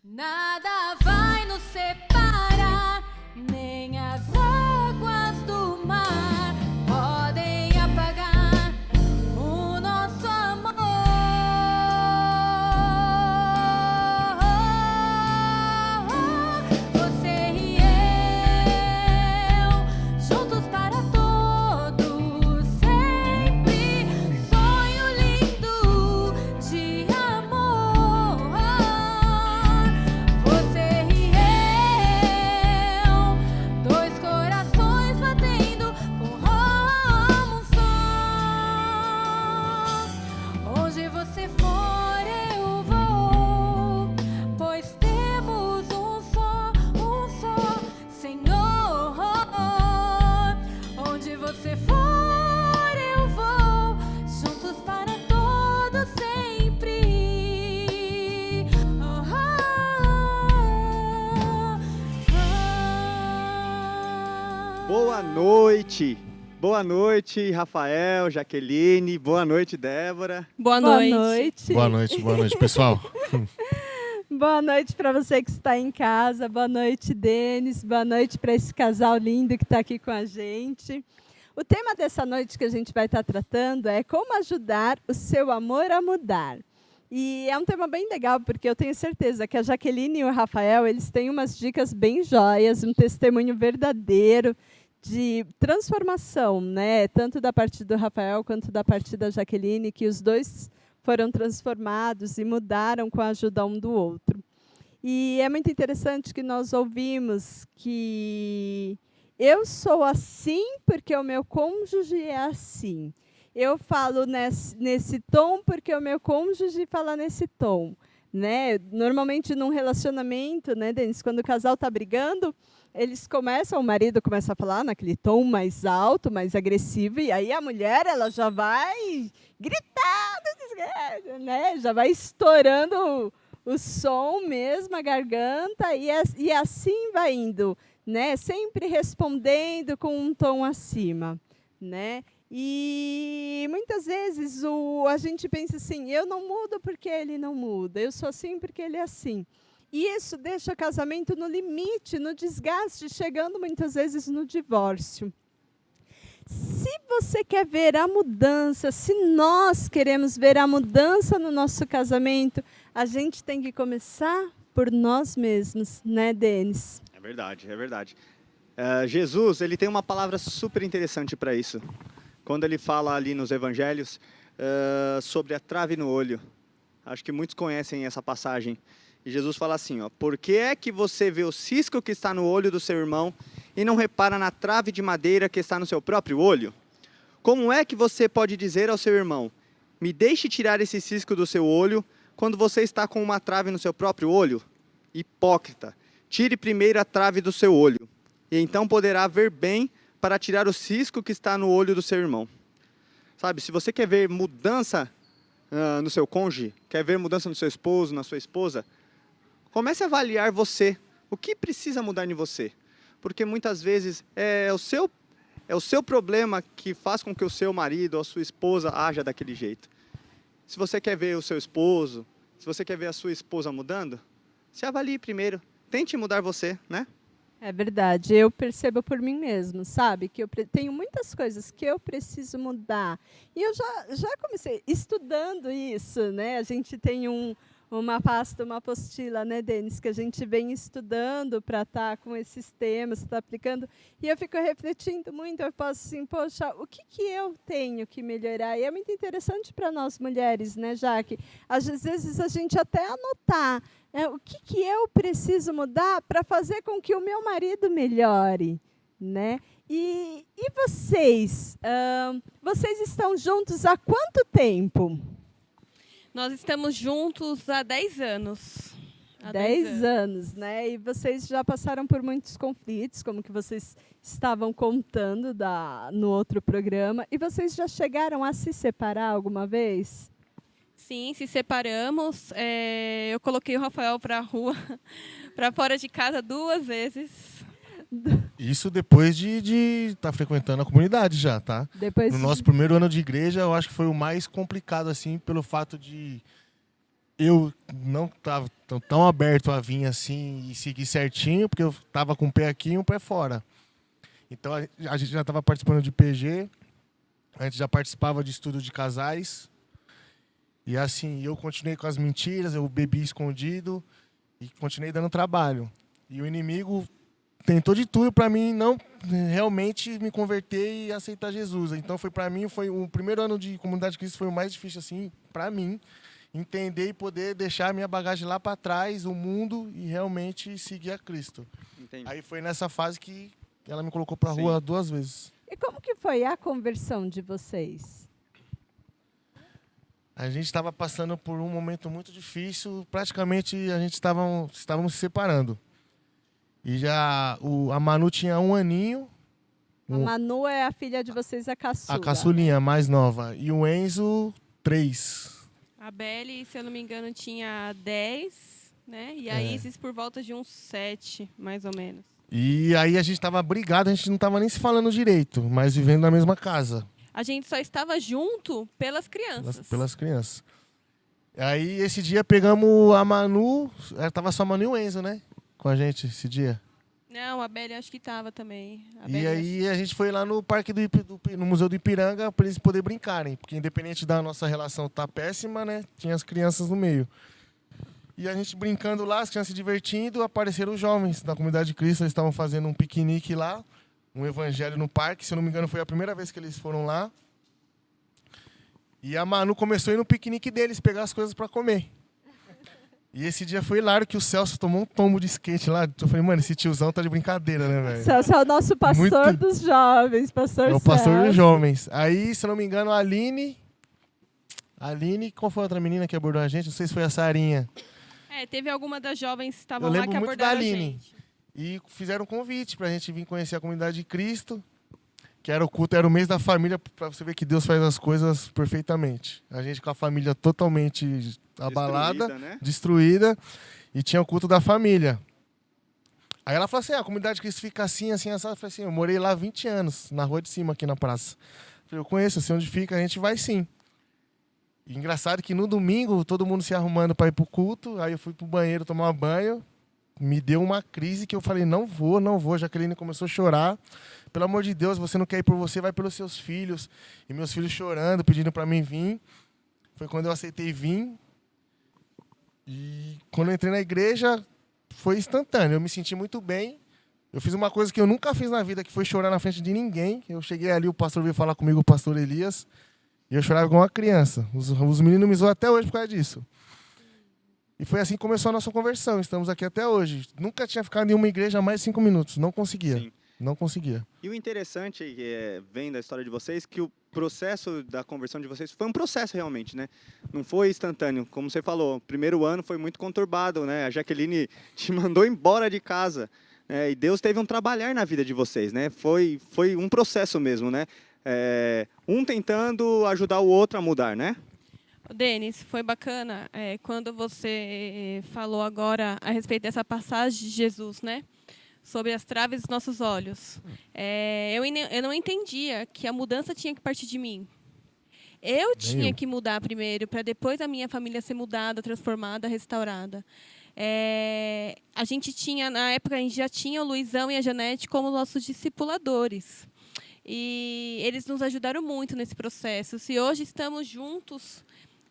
Nada vai nos separar, nem as águas do mar podem apagar o nosso amor. Você e eu, juntos para todos sempre. Sonho lindo de amor. Você e eu, dois corações batendo como um som. Onde você for eu vou, pois temos um só Senhor. Onde você for eu vou, juntos para todo sempre. Boa noite! Boa noite, Rafael, Jaqueline. Boa noite, Débora. Boa noite. Boa noite, pessoal. Boa noite para você que está em casa. Boa noite, Denis. Boa noite para esse casal lindo que está aqui com a gente. O tema dessa noite que a gente vai estar tratando é como ajudar o seu amor a mudar. E é um tema bem legal, porque eu tenho certeza que a Jaqueline e o Rafael, eles têm umas dicas bem joias, um testemunho verdadeiro de transformação, né? Tanto da parte do Rafael quanto da parte da Jaqueline, que os dois foram transformados e mudaram com a ajuda um do outro. E é muito interessante que nós ouvimos que eu sou assim porque o meu cônjuge é assim. Eu falo nesse tom porque o meu cônjuge fala nesse tom, né? Normalmente num relacionamento, né, Denis, quando o casal está brigando, o marido começa a falar naquele tom mais alto, mais agressivo, e aí a mulher ela já vai gritando, né? Já vai estourando o som mesmo, a garganta, e assim vai indo, né? Sempre respondendo com um tom acima, né? E muitas vezes a gente pensa assim, eu não mudo porque ele não muda, eu sou assim porque ele é assim. E isso deixa o casamento no limite, no desgaste, chegando muitas vezes no divórcio. Se você quer ver a mudança, se nós queremos ver a mudança no nosso casamento, a gente tem que começar por nós mesmos, né, Denis? É verdade, é verdade. Jesus, ele tem uma palavra super interessante para isso. Quando ele fala ali nos evangelhos sobre a trave no olho. Acho que muitos conhecem essa passagem. E Jesus fala assim, ó, por que é que você vê o cisco que está no olho do seu irmão e não repara na trave de madeira que está no seu próprio olho? Como é que você pode dizer ao seu irmão, me deixe tirar esse cisco do seu olho, quando você está com uma trave no seu próprio olho? Hipócrita, tire primeiro a trave do seu olho, e então poderá ver bem para tirar o cisco que está no olho do seu irmão. Sabe, se você quer ver mudança no seu cônjuge, quer ver mudança no seu esposo, na sua esposa, comece a avaliar você, o que precisa mudar em você. Porque muitas vezes é o seu problema que faz com que o seu marido ou a sua esposa haja daquele jeito. Se você quer ver o seu esposo, se você quer ver a sua esposa mudando, se avalie primeiro, tente mudar você, né? É verdade, eu percebo por mim mesmo, sabe? Que eu tenho muitas coisas que eu preciso mudar. E eu já comecei estudando isso, né? A gente tem uma pasta, uma apostila, né, Denis, que a gente vem estudando para estar com esses temas, está aplicando. E eu fico refletindo muito, eu posso assim, poxa, o que eu tenho que melhorar? E é muito interessante para nós mulheres, né, Jaque? Às vezes a gente até anotar, o que eu preciso mudar para fazer com que o meu marido melhore, né? E vocês? Vocês estão juntos há quanto tempo? Nós estamos juntos há 10 anos. 10 anos, né? E vocês já passaram por muitos conflitos, como que vocês estavam contando no outro programa. E vocês já chegaram a se separar alguma vez? Sim, se separamos. Eu coloquei o Rafael para a rua, para fora de casa 2 vezes. Isso depois de estar frequentando a comunidade já, tá? No nosso primeiro ano de igreja, eu acho que foi o mais complicado, assim, pelo fato de eu não estava tão aberto a vir assim e seguir certinho, porque eu estava com um pé aqui e um pé fora. Então a gente já estava participando de PG, a gente já participava de estudo de casais. E assim, eu continuei com as mentiras, eu bebi escondido e continuei dando trabalho. E o inimigo tentou de tudo para mim não realmente me converter e aceitar Jesus. Então para mim foi o primeiro ano de Comunidade de Cristo foi o mais difícil assim para mim, entender e poder deixar a minha bagagem lá para trás, o mundo e realmente seguir a Cristo. Entendi. Aí foi nessa fase que ela me colocou para a Sim. rua 2 vezes. E como que foi a conversão de vocês? A gente estava passando por um momento muito difícil, praticamente a gente estávamos se separando. E já a Manu tinha 1 aninho, A Manu é a filha de vocês, a caçula. a caçulinha mais nova, e o Enzo 3. A Belle, se eu não me engano, tinha 10, né? E a Isis por volta de uns 7, mais ou menos. E aí a gente estava brigado, a gente não estava nem se falando direito, mas vivendo na mesma casa. A gente só estava junto pelas crianças. Pelas crianças. Aí esse dia pegamos a Manu, tava só a Manu e o Enzo, né? Com a gente esse dia. Não, a Belle acho que estava também. E aí a gente foi lá no parque no Museu do Ipiranga para eles poderem brincarem. Porque independente da nossa relação estar péssima, né? Tinha as crianças no meio. E a gente brincando lá, as crianças se divertindo, apareceram os jovens da Comunidade de Cristo. Eles estavam fazendo um piquenique lá, um evangelho no parque. Se eu não me engano, foi a primeira vez que eles foram lá. E a Manu começou a ir no piquenique deles, pegar as coisas para comer. E esse dia foi hilário que o Celso tomou um tombo de skate lá. Eu falei, mano, esse tiozão tá de brincadeira, né, velho? Celso é o nosso pastor Muito- dos jovens, pastor É o pastor Celso. dos jovens. Aí, se eu não me engano, a Aline, qual foi a outra menina que abordou a gente? Não sei se foi a Sarinha. Teve alguma das jovens que estavam Eu lá lembro que muito da abordaram a Aline. gente. E fizeram um convite pra gente vir conhecer a Comunidade de Cristo, que era o culto, era o mês da família, pra você ver que Deus faz as coisas perfeitamente. A gente com a família totalmente abalada, Destruída, né? destruída, e tinha o culto da família. Aí ela falou assim, a Comunidade de Cristo fica assim, assim, assim. Eu falei assim, eu morei lá 20 anos, na rua de cima, aqui na praça. Eu falei, eu conheço, eu sei onde fica, a gente vai sim. E engraçado que no domingo, todo mundo se arrumando para ir pro culto, aí eu fui pro banheiro tomar banho, me deu uma crise que eu falei, não vou. Jaqueline começou a chorar. Pelo amor de Deus, você não quer ir por você, vai pelos seus filhos. E meus filhos chorando, pedindo para mim vir. Foi quando eu aceitei vir. E quando eu entrei na igreja, foi instantâneo. Eu me senti muito bem. Eu fiz uma coisa que eu nunca fiz na vida, que foi chorar na frente de ninguém. Eu cheguei ali, o pastor veio falar comigo, o pastor Elias. E eu chorava igual uma criança. Os meninos me zoam até hoje por causa disso. E foi assim que começou a nossa conversão. Estamos aqui até hoje. Nunca tinha ficado em uma igreja mais de 5 minutos. Não conseguia. Sim. Não conseguia. E o interessante, vendo a história de vocês, que o processo da conversão de vocês foi um processo realmente, né? Não foi instantâneo. Como você falou, o primeiro ano foi muito conturbado, né? A Jaqueline te mandou embora de casa. E Deus teve um trabalhar na vida de vocês, né? Foi um processo mesmo, né? Um tentando ajudar o outro a mudar, né? Denis, foi bacana quando você falou agora a respeito dessa passagem de Jesus, né? Sobre as traves dos nossos olhos. Eu não entendia que a mudança tinha que partir de mim. Eu tinha que mudar primeiro, para depois a minha família ser mudada, transformada, restaurada. A gente tinha, na época, a gente já tinha o Luizão e a Janete como nossos discipuladores. E eles nos ajudaram muito nesse processo. Se hoje estamos juntos,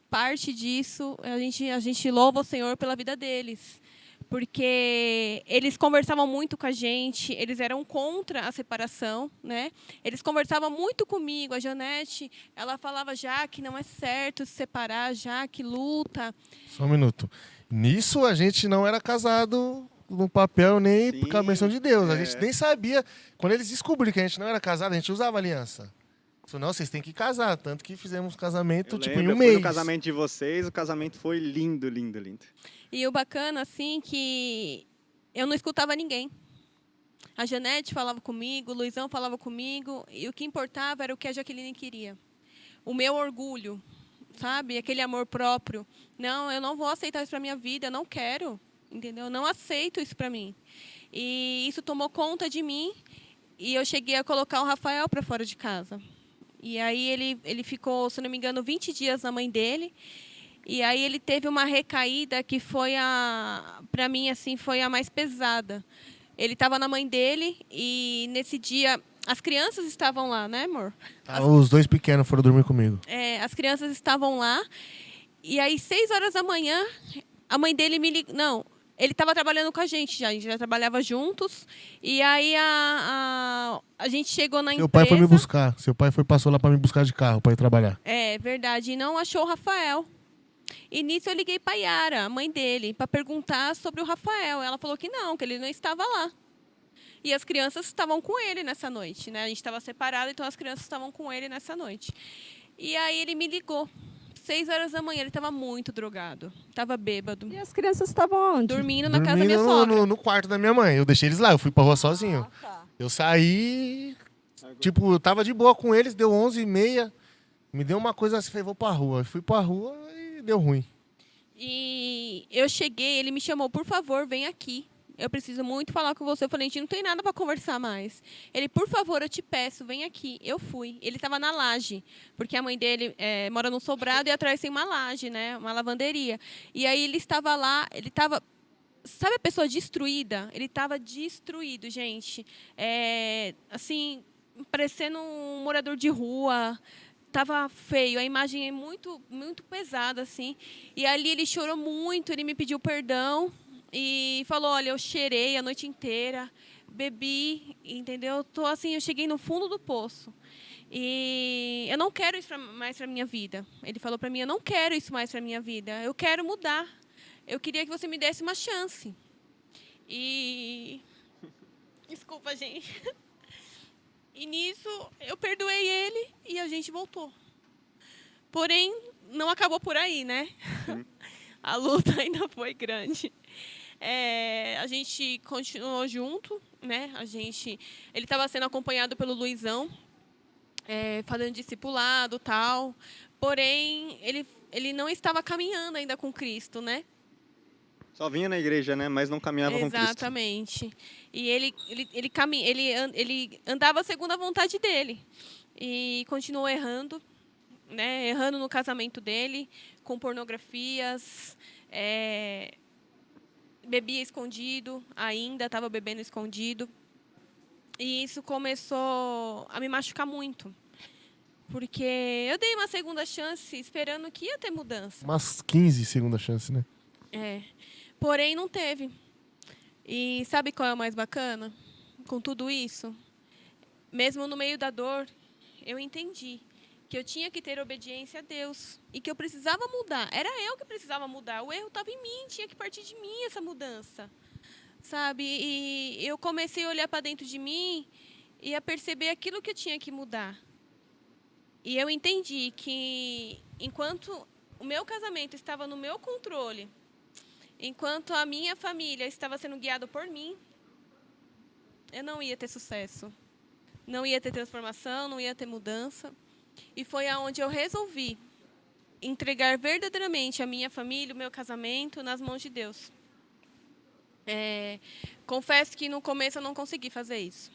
parte disso, a gente louva o Senhor pela vida deles. Porque eles conversavam muito com a gente, eles eram contra a separação, né? Eles conversavam muito comigo. A Janete, ela falava já que não é certo se separar, já que luta. Só um minuto. Nisso a gente não era casado no papel nem Sim, por cabeção de Deus. A é. gente nem sabia. Quando eles descobriram que a gente não era casado, a gente usava aliança. Falou, não, vocês têm que casar. Tanto que fizemos casamento Eu tipo lembro, em um eu fui mês. no casamento de vocês, o casamento foi lindo, lindo, lindo. E o bacana, assim, que eu não escutava ninguém. A Janete falava comigo, o Luizão falava comigo, e o que importava era o que a Jaqueline queria. O meu orgulho, sabe? Aquele amor próprio. Não, eu não vou aceitar isso para minha vida, eu não quero, entendeu? Eu não aceito isso para mim. E isso tomou conta de mim, e eu cheguei a colocar o Rafael para fora de casa. E aí ele ficou, se não me engano, 20 dias na mãe dele. E aí ele teve uma recaída que foi para mim assim, foi a mais pesada. Ele estava na mãe dele e nesse dia as crianças estavam lá, né, amor? Os 2 pequenos foram dormir comigo. As crianças estavam lá. E aí 6 horas da manhã, a mãe dele me ligou. Não, ele estava trabalhando com a gente já trabalhava juntos. E aí a gente chegou na empresa. Seu pai foi me buscar. Seu pai passou lá para me buscar de carro para ir trabalhar. É verdade, e não achou o Rafael. E nisso eu liguei para a Yara, a mãe dele, para perguntar sobre o Rafael. Ela falou que ele não estava lá. E as crianças estavam com ele nessa noite, né? A gente estava separado, então as crianças estavam com ele nessa noite. E aí ele me ligou. 6 horas da manhã, ele estava muito drogado. Estava bêbado. E as crianças estavam onde? Dormindo na casa da minha sogra. No quarto da minha mãe. Eu deixei eles lá, eu fui pra rua sozinho. Tá. Eu saí, tipo, eu tava de boa com eles, deu 11h30. Me deu uma coisa assim, falei, vou pra rua. Eu fui pra rua e deu ruim. E eu cheguei, ele me chamou, por favor, vem aqui. Eu preciso muito falar com você. Eu falei, a gente não tem nada para conversar mais. Ele, por favor, eu te peço, vem aqui. Eu fui. Ele estava na laje, porque a mãe dele mora num sobrado e atrás tem uma laje, né? Uma lavanderia. E aí ele estava lá, ele estava... Sabe a pessoa destruída? Ele estava destruído, gente. Assim, parecendo um morador de rua. Tava feio, a imagem é muito, muito pesada, assim. E ali ele chorou muito, ele me pediu perdão. E falou, olha, eu cheirei a noite inteira, bebi, entendeu? Eu cheguei no fundo do poço. E eu não quero isso mais para minha vida. Ele falou para mim, eu não quero isso mais para minha vida. Eu quero mudar. Eu queria que você me desse uma chance. E... Desculpa, gente. E nisso, eu perdoei ele e a gente voltou. Porém, não acabou por aí, né? A luta ainda foi grande. A gente continuou junto, né? Ele estava sendo acompanhado pelo Luizão, fazendo discipulado e tal. Porém, ele não estava caminhando ainda com Cristo, né? Só vinha na igreja, né? Mas não caminhava com Cristo. Exatamente. E ele andava segundo a vontade dele. E continuou errando, né? Errando no casamento dele, com pornografias, bebia escondido, ainda estava bebendo escondido. E isso começou a me machucar muito. Porque eu dei uma segunda chance esperando que ia ter mudança. Umas 15 segunda chance, né? Porém, não teve. E sabe qual é o mais bacana? Com tudo isso, mesmo no meio da dor, eu entendi que eu tinha que ter obediência a Deus e que eu precisava mudar. Era eu que precisava mudar. O erro estava em mim, tinha que partir de mim essa mudança, sabe? E eu comecei a olhar para dentro de mim e a perceber aquilo que eu tinha que mudar. E eu entendi que enquanto o meu casamento estava no meu controle, enquanto a minha família estava sendo guiada por mim, eu não ia ter sucesso. Não ia ter transformação, não ia ter mudança. E foi aonde eu resolvi entregar verdadeiramente a minha família, o meu casamento, nas mãos de Deus. Confesso que no começo eu não consegui fazer isso.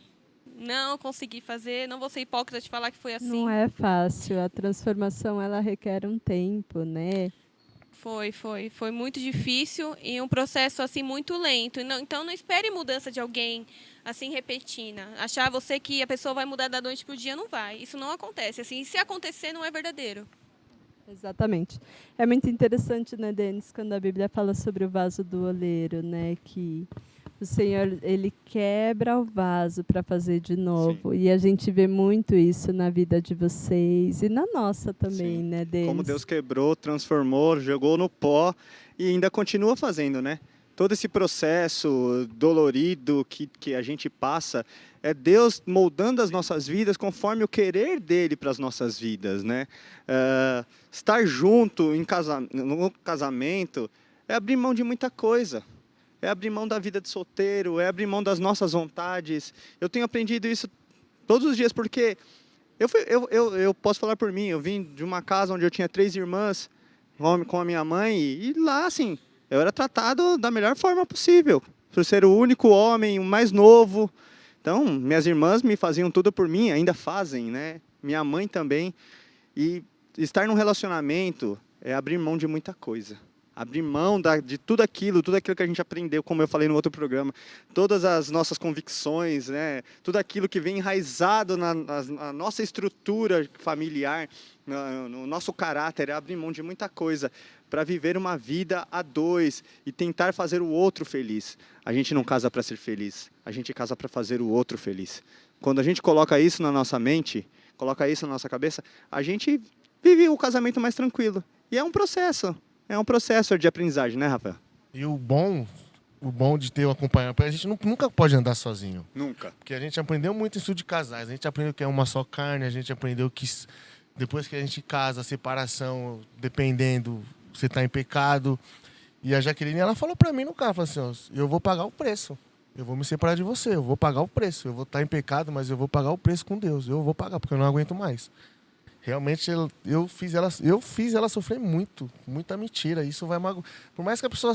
Não consegui fazer, não vou ser hipócrita de falar que foi assim. Não é fácil, a transformação ela requer um tempo, né? Foi muito difícil e um processo assim muito lento. Então não espere mudança de alguém assim repentina. Achar você que a pessoa vai mudar da noite para o dia, não vai. Isso não acontece. Assim, se acontecer, não é verdadeiro. Exatamente. É muito interessante, né, Denis, quando a Bíblia fala sobre o vaso do oleiro, né, que o Senhor, ele quebra o vaso para fazer de novo. Sim. E a gente vê muito isso na vida de vocês e na nossa também, Sim. né, Denis? Como Deus quebrou, transformou, jogou no pó e ainda continua fazendo, né? Todo esse processo dolorido que a gente passa é Deus moldando as nossas vidas conforme o querer dele para as nossas vidas, né? Estar junto no casamento é abrir mão de muita coisa. É abrir mão da vida de solteiro, é abrir mão das nossas vontades. Eu tenho aprendido isso todos os dias, porque eu posso falar por mim. Eu vim de uma casa onde eu tinha 3 irmãs com a minha mãe, e lá, assim, eu era tratado da melhor forma possível, por ser o único homem, o mais novo. Então, minhas irmãs me faziam tudo por mim, ainda fazem, né? Minha mãe também. E estar num relacionamento é abrir mão de muita coisa. Abrir mão de tudo aquilo que a gente aprendeu, como eu falei no outro programa, todas as nossas convicções, né? Tudo aquilo que vem enraizado na nossa estrutura familiar, no nosso caráter, é abrir mão de muita coisa para viver uma vida a dois e tentar fazer o outro feliz. A gente não casa para ser feliz, a gente casa para fazer o outro feliz. Quando a gente coloca isso na nossa mente, coloca isso na nossa cabeça, a gente vive o casamento mais tranquilo. E é um processo. É um processo de aprendizagem, né, Rafael? E o bom de ter o acompanhamento, a gente nunca pode andar sozinho. Nunca. Porque a gente aprendeu muito isso de casais. A gente aprendeu que é uma só carne, a gente aprendeu que depois que a gente casa, a separação, dependendo, você está em pecado. E a Jaqueline, ela falou para mim no carro, falou assim, ó, eu vou pagar o preço. Eu vou me separar de você, eu vou pagar o preço. Eu vou estar em pecado, mas eu vou pagar o preço com Deus. Eu vou pagar, porque eu não aguento mais. Realmente, eu fiz ela sofrer muito, muita mentira. Isso vai magoar. Por mais que a pessoa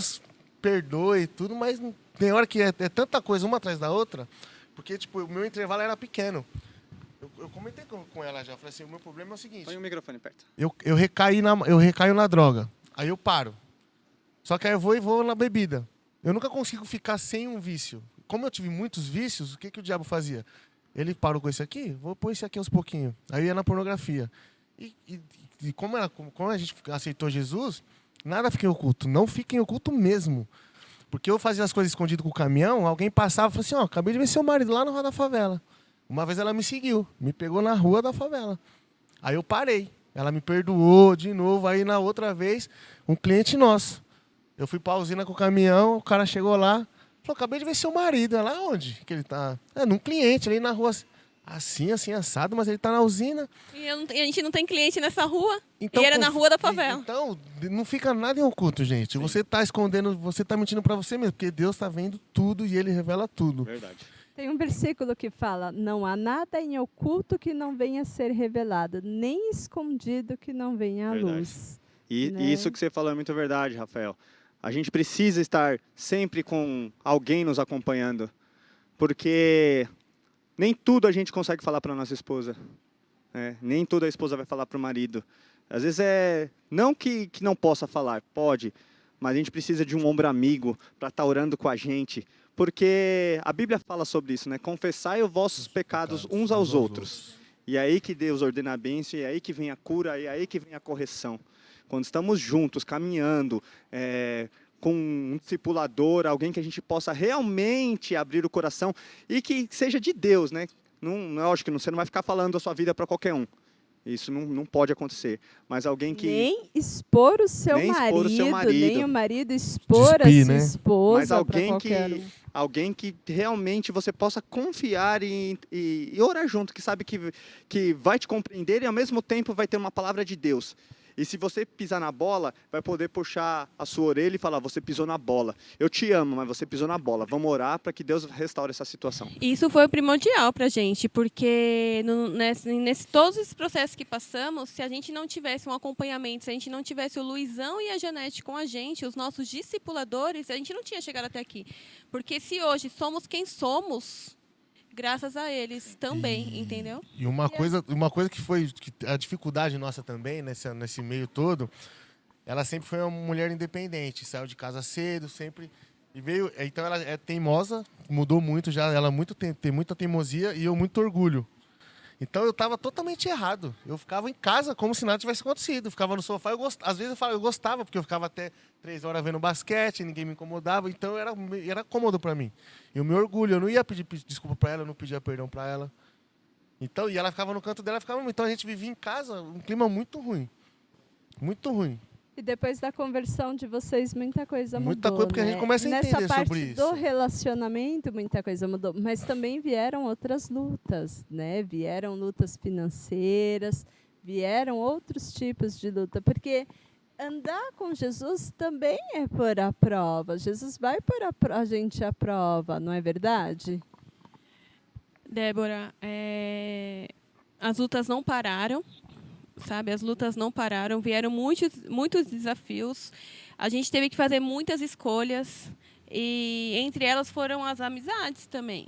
perdoe e tudo, mas tem hora que é tanta coisa uma atrás da outra, porque tipo, o meu intervalo era pequeno. Eu comentei com ela já, falei assim, o meu problema é o seguinte. Põe o microfone perto. Eu recaio na droga, aí eu paro. Só que aí eu vou na bebida. Eu nunca consigo ficar sem um vício. Como eu tive muitos vícios, o que o diabo fazia? Ele parou com esse aqui, vou pôr esse aqui aos pouquinhos. Aí eu ia na pornografia. E como a gente aceitou Jesus, nada fica em oculto. Não fica em oculto mesmo. Porque eu fazia as coisas escondidas com o caminhão, alguém passava e falou assim, ó, acabei de ver seu marido lá no Rua da Favela. Uma vez ela me seguiu, me pegou na Rua da Favela. Aí eu parei. Ela me perdoou de novo. Aí na outra vez, um cliente nosso. Eu fui pra usina com o caminhão, o cara chegou lá, falou, acabei de ver seu marido. Ela, onde que ele tá? Num cliente, ali na rua, assim, assado, mas ele tá na usina. E a gente não tem cliente nessa rua. Então, e era na Rua da Favela. Então, não fica nada em oculto, gente. Sim. Você tá escondendo, você tá mentindo pra você mesmo, porque Deus tá vendo tudo e Ele revela tudo. Verdade. Tem um versículo que fala, não há nada em oculto que não venha a ser revelado, nem escondido que não venha à Verdade. luz. E Né? isso que você falou é muito verdade, Rafael. A gente precisa estar sempre com alguém nos acompanhando, porque nem tudo a gente consegue falar para nossa esposa, né? Nem toda a esposa vai falar para o marido. Às vezes não que não possa falar, pode, mas a gente precisa de um ombro amigo para estar orando com a gente, porque a Bíblia fala sobre isso, né? Confessai os vossos pecados uns aos outros. E é aí que Deus ordena a bênção, e é aí que vem a cura, e é aí que vem a correção. Quando estamos juntos, caminhando, com um discipulador, alguém que a gente possa realmente abrir o coração e que seja de Deus, né? Não é lógico que você não vai ficar falando a sua vida para qualquer um. Isso não pode acontecer. Mas alguém que... Nem expor o seu marido, nem o marido expor Despir, a sua né? esposa. Mas alguém qualquer alguém que realmente você possa confiar e orar junto, que sabe que vai te compreender e ao mesmo tempo vai ter uma palavra de Deus. E se você pisar na bola, vai poder puxar a sua orelha e falar, você pisou na bola. Eu te amo, mas você pisou na bola. Vamos orar para que Deus restaure essa situação. Isso foi primordial para a gente, porque todos esses processos que passamos, se a gente não tivesse um acompanhamento, se a gente não tivesse o Luizão e a Janete com a gente, os nossos discipuladores, a gente não tinha chegado até aqui. Porque se hoje somos quem somos, graças a eles também, entendeu? E uma coisa que foi a dificuldade nossa também, nesse meio todo, ela sempre foi uma mulher independente, saiu de casa cedo, sempre... E veio, então ela é teimosa, mudou muito já, ela tem muita teimosia e eu muito orgulho. Então eu estava totalmente errado. Eu ficava em casa como se nada tivesse acontecido. Eu ficava no sofá, às vezes eu gostava, porque eu ficava até 3 horas vendo basquete, ninguém me incomodava, então era cômodo para mim. E o meu orgulho, eu não ia pedir desculpa para ela, eu não pedia perdão para ela. Então, e ela ficava no canto dela, então a gente vivia em casa um clima muito ruim. Muito ruim. E depois da conversão de vocês, muita coisa mudou. Muita coisa, porque né? a gente começa a entender sobre isso. Nessa parte do relacionamento, muita coisa mudou. Mas também vieram outras lutas, né? Vieram lutas financeiras, vieram outros tipos de luta. Porque andar com Jesus também é pôr à prova. Jesus vai pôr a gente à prova, não é verdade? Débora, as lutas não pararam. Sabe, as lutas não pararam, vieram muitos desafios. A gente teve que fazer muitas escolhas e entre elas foram as amizades também.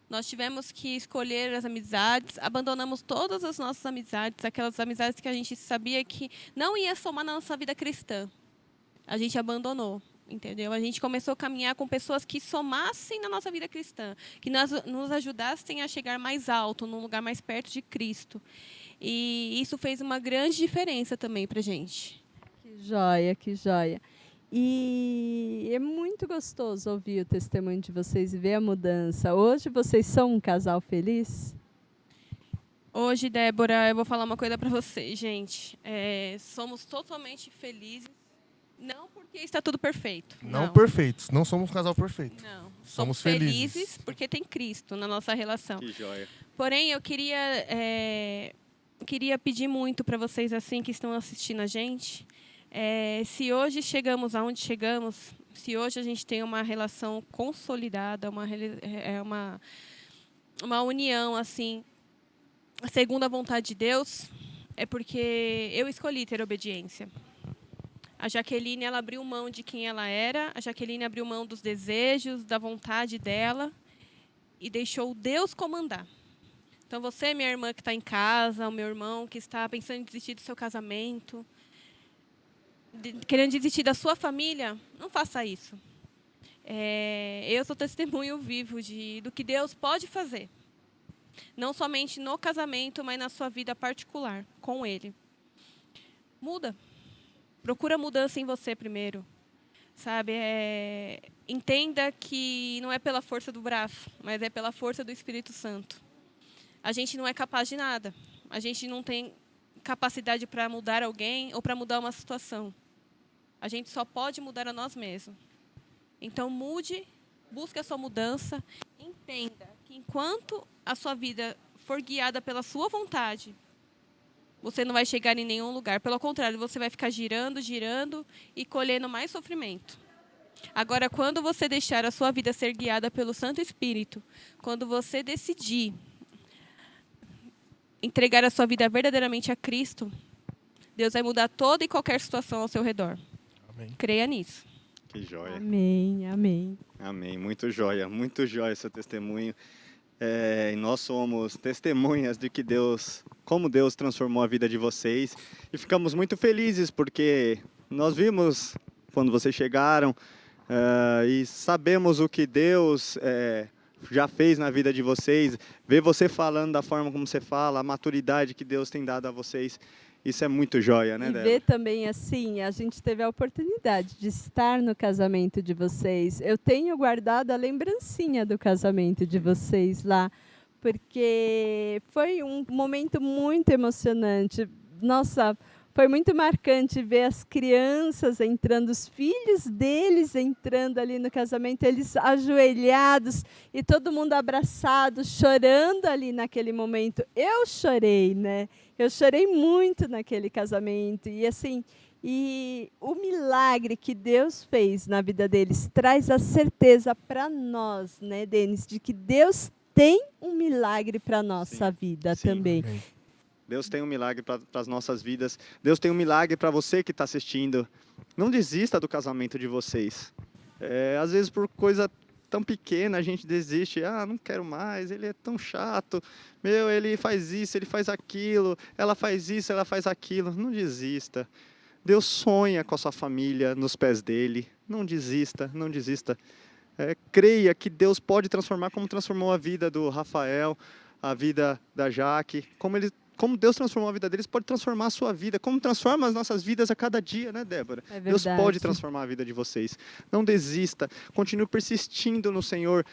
Nós tivemos que escolher as amizades, abandonamos todas as nossas amizades, aquelas amizades que a gente sabia que não ia somar na nossa vida cristã. A gente abandonou, entendeu? A gente começou a caminhar com pessoas que somassem na nossa vida cristã, que nos ajudassem a chegar mais alto, num lugar mais perto de Cristo. E isso fez uma grande diferença também para a gente. Que joia, que joia. E é muito gostoso ouvir o testemunho de vocês e ver a mudança. Hoje vocês são um casal feliz? Hoje, Débora, eu vou falar uma coisa para vocês, gente. Somos totalmente felizes, não porque está tudo perfeito. Não perfeitos, não somos um casal perfeito. Não. Somos felizes porque tem Cristo na nossa relação. Que joia. Porém, eu queria pedir muito para vocês assim que estão assistindo a gente. Se hoje chegamos aonde chegamos, se hoje a gente tem uma relação consolidada, uma união assim, segundo a vontade de Deus, é porque eu escolhi ter obediência. A Jaqueline, ela abriu mão de quem ela era, a Jaqueline abriu mão dos desejos, da vontade dela e deixou Deus comandar. Então, você, minha irmã que está em casa, o meu irmão que está pensando em desistir do seu casamento, querendo desistir da sua família, não faça isso. Eu sou testemunho vivo do que Deus pode fazer. Não somente no casamento, mas na sua vida particular, com Ele. Muda. Procura mudança em você primeiro. Sabe? Entenda que não é pela força do braço, mas é pela força do Espírito Santo. A gente não é capaz de nada. A gente não tem capacidade para mudar alguém ou para mudar uma situação. A gente só pode mudar a nós mesmos. Então, mude, busque a sua mudança. Entenda que enquanto a sua vida for guiada pela sua vontade, você não vai chegar em nenhum lugar. Pelo contrário, você vai ficar girando, girando e colhendo mais sofrimento. Agora, quando você deixar a sua vida ser guiada pelo Santo Espírito, quando você decidir entregar a sua vida verdadeiramente a Cristo, Deus vai mudar toda e qualquer situação ao seu redor. Amém. Creia nisso. Que joia. Amém, amém. Amém. Muito joia seu testemunho. E nós somos testemunhas de que como Deus transformou a vida de vocês. E ficamos muito felizes porque nós vimos quando vocês chegaram e sabemos o que Deus já fez na vida de vocês. Ver você falando da forma como você fala, a maturidade que Deus tem dado a vocês. Isso é muito joia, né, Débora? E ver também assim, a gente teve a oportunidade de estar no casamento de vocês. Eu tenho guardado a lembrancinha do casamento de vocês lá, porque foi um momento muito emocionante. Nossa, foi muito marcante ver as crianças entrando, os filhos deles entrando ali no casamento, eles ajoelhados e todo mundo abraçado, chorando ali naquele momento. Eu chorei, né? Eu chorei muito naquele casamento. E assim, o milagre que Deus fez na vida deles traz a certeza para nós, né, Denis, de que Deus tem um milagre para a nossa vida também. Amém. Deus tem um milagre para as nossas vidas. Deus tem um milagre para você que está assistindo. Não desista do casamento de vocês. Às vezes, por coisa tão pequena, a gente desiste. Não quero mais, ele é tão chato. Ele faz isso, ele faz aquilo. Ela faz isso, ela faz aquilo. Não desista. Deus sonha com a sua família nos pés dele. Não desista, não desista. Creia que Deus pode transformar como transformou a vida do Rafael, a vida da Jaque, como Deus transformou a vida deles, pode transformar a sua vida, como transforma as nossas vidas a cada dia, né, Débora? É Deus verdade. pode transformar a vida de vocês. Não desista, continue persistindo no Senhor.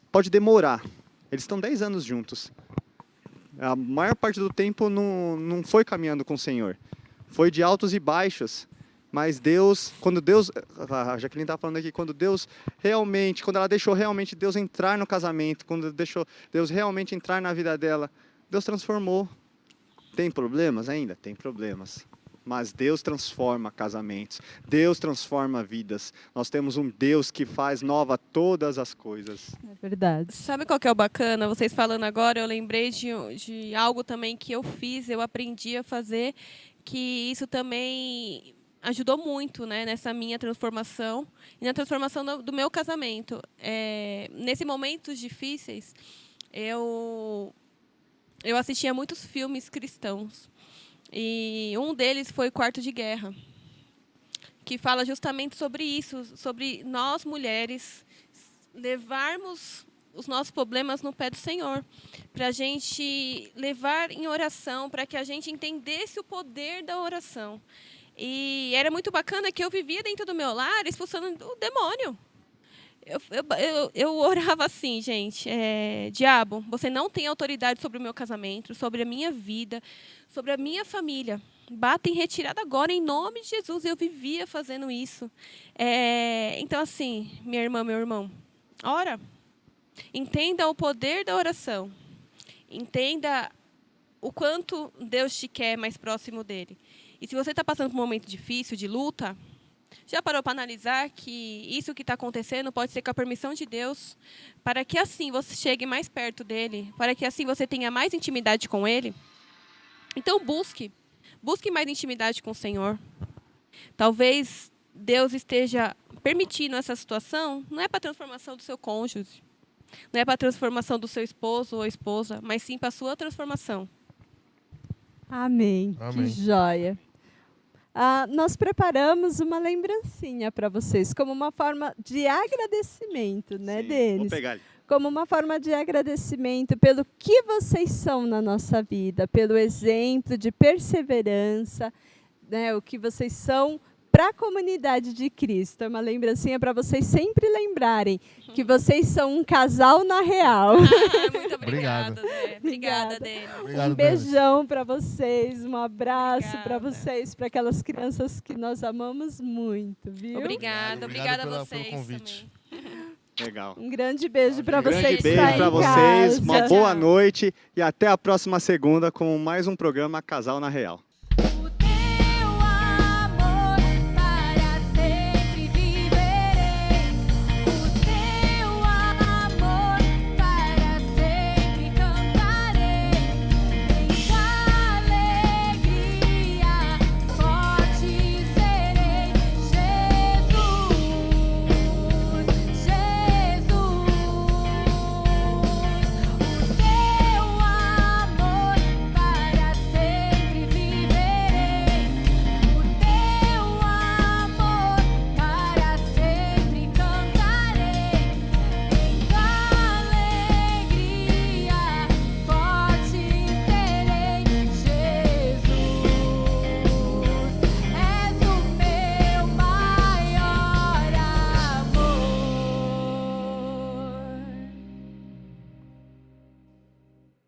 Pode demorar. Eles estão 10 anos juntos. A maior parte do tempo não foi caminhando com o Senhor. Foi de altos e baixos. Mas a Jaqueline está falando aqui, quando ela deixou realmente Deus entrar no casamento, quando deixou Deus realmente entrar na vida dela, Deus transformou. Tem problemas ainda? Tem problemas. Mas Deus transforma casamentos. Deus transforma vidas. Nós temos um Deus que faz nova todas as coisas. É verdade. Sabe qual que é o bacana? Vocês falando agora, eu lembrei de algo também que eu fiz, eu aprendi a fazer, que isso também ajudou muito, né, nessa minha transformação e na transformação do meu casamento. Nesses momentos difíceis, eu assistia muitos filmes cristãos. E um deles foi Quarto de Guerra, que fala justamente sobre isso, sobre nós, mulheres, levarmos os nossos problemas no pé do Senhor, para a gente levar em oração, para que a gente entendesse o poder da oração. E era muito bacana que eu vivia dentro do meu lar expulsando o demônio. Eu orava assim, gente, diabo, você não tem autoridade sobre o meu casamento, sobre a minha vida, sobre a minha família. Bata em retirada agora, em nome de Jesus. Eu vivia fazendo isso. Então, assim, minha irmã, meu irmão, ora. Entenda o poder da oração. Entenda o quanto Deus te quer mais próximo dele. E se você está passando por um momento difícil, de luta, já parou para analisar que isso que está acontecendo pode ser com a permissão de Deus, para que assim você chegue mais perto dele, para que assim você tenha mais intimidade com ele? Então busque mais intimidade com o Senhor. Talvez Deus esteja permitindo essa situação, não é para a transformação do seu cônjuge, não é para a transformação do seu esposo ou esposa, mas sim para a sua transformação. Amém. Amém. Que joia. Nós preparamos uma lembrancinha para vocês, como uma forma de agradecimento, né, Sim, Denis? vou pegar ali. Como uma forma de agradecimento pelo que vocês são na nossa vida, pelo exemplo de perseverança, né, o que vocês são para a comunidade de Cristo. É uma lembrancinha para vocês sempre lembrarem que vocês são um casal na real. Muito obrigada, Zé. Obrigada, Denis. Obrigado, Um beijão para vocês, um abraço para Obrigada. vocês, para aquelas crianças que nós amamos muito, viu? Obrigada Obrigado a pelo vocês convite. também. Legal. Um grande beijo para Um grande vocês que beijo estão para em vocês, casa. uma boa noite e até a próxima segunda com mais um programa Casal na Real.